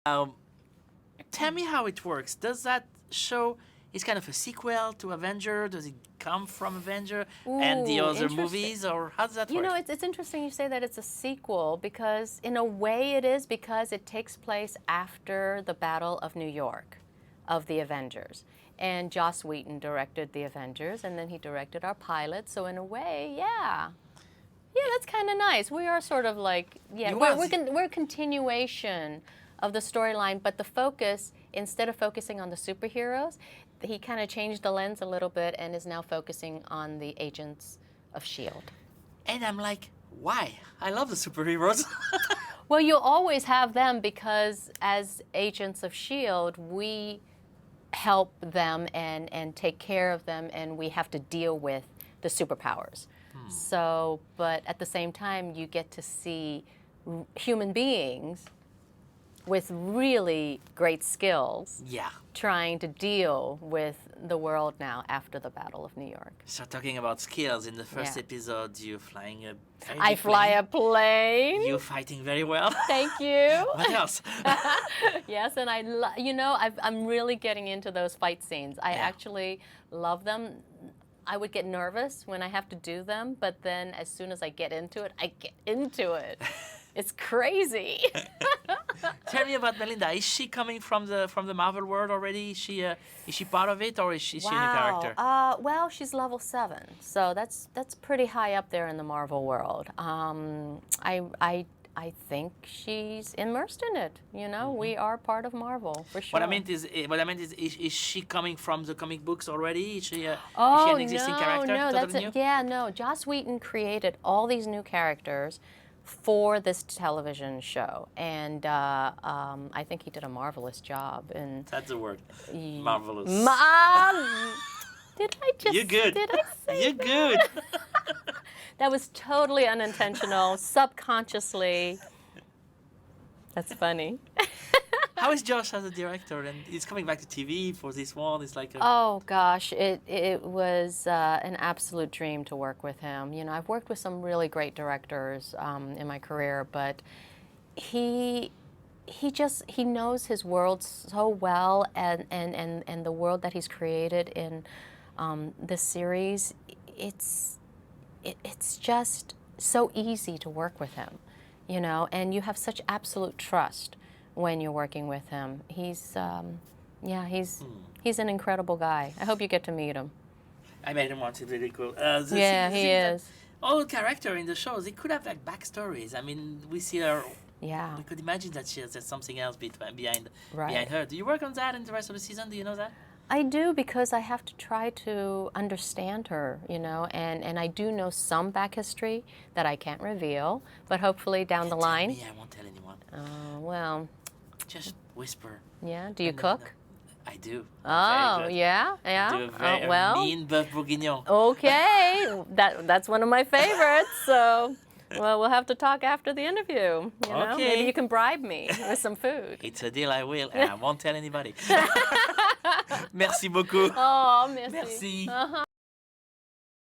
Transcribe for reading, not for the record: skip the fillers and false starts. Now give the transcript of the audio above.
Um, Tell me how it works. Does that show is kind of a sequel to Avenger? Does it come from Avenger and the Ooh, other interesting. movies, or how does that You work? know, it's interesting you say that it's a sequel because in a way it is because it takes place after the Battle of New York of the Avengers. And Joss Whedon directed the Avengers and then he directed our pilot. So in a way, yeah. Yeah, that's kind of nice. We are sort of like, yeah, You we're a continuation of the storyline, but the focus, instead of focusing on the superheroes, he kind of changed the lens a little bit and is now focusing on the agents of S.H.I.E.L.D. And I'm like, why? I love the superheroes. Well, you'll always have them because as agents of S.H.I.E.L.D., we help them and take care of them, and we have to deal with the superpowers. So, but at the same time, you get to see human beings with really great skills Yeah. trying to deal with the world now after the Battle of New York. So talking about skills, in the first Yeah. episode, you're flying a very I big fly plane. a plane. You're fighting very well. Thank you. What else? Yes, and you know, I'm really getting into those fight scenes. I Yeah. actually love them. I would get nervous when I have to do them, but then as soon as I get into it, I get into it. It's crazy. Tell me about Melinda. Is she coming from the Marvel world already? Is she part of it, or is she a new character? Well, she's level 7, so that's pretty high up there in the Marvel world. I think she's immersed in it. You know, we are part of Marvel for sure. What I meant is she coming from the comic books already? Is she Oh, an existing character? no, Totally that's new? it. Yeah, no. Joss Whedon created all these new characters for this television show, and I think he did a marvelous job. And That's the word. Marvelous. did I just? You're good. Did I say You're that? good. That was totally unintentional, subconsciously. That's funny. How is Josh as a director? And he's coming back to TV for this one. It's like Oh gosh, it was an absolute dream to work with him. You know, I've worked with some really great directors in my career, but he knows his world so well, and the world that he's created in this series. It's just so easy to work with him, you know, and you have such absolute trust when you're working with him. He's an incredible guy. I hope you get to meet him. I made him once. It's really cool. Yeah, he is. All character in the shows, they could have like backstories. I mean, we see her. Yeah. We could imagine that there's something else behind Right. her. Do you work on that in the rest of the season? Do you know that? I do, because I have to try to understand her, you know, and I do know some back history that I can't reveal, but hopefully down the line. Tell me, I won't tell anyone. Oh, well, Just whisper. yeah. Do you And then, cook? I do. Oh, Very good. yeah, yeah. I do a very Well, mean bœuf bourguignon. okay. That's one of my favorites. So, well, we'll have to talk after the interview. You know, Okay. maybe you can bribe me with some food. It's a deal, I will, and I won't tell anybody. Merci beaucoup. Oh, merci. Merci. Uh-huh.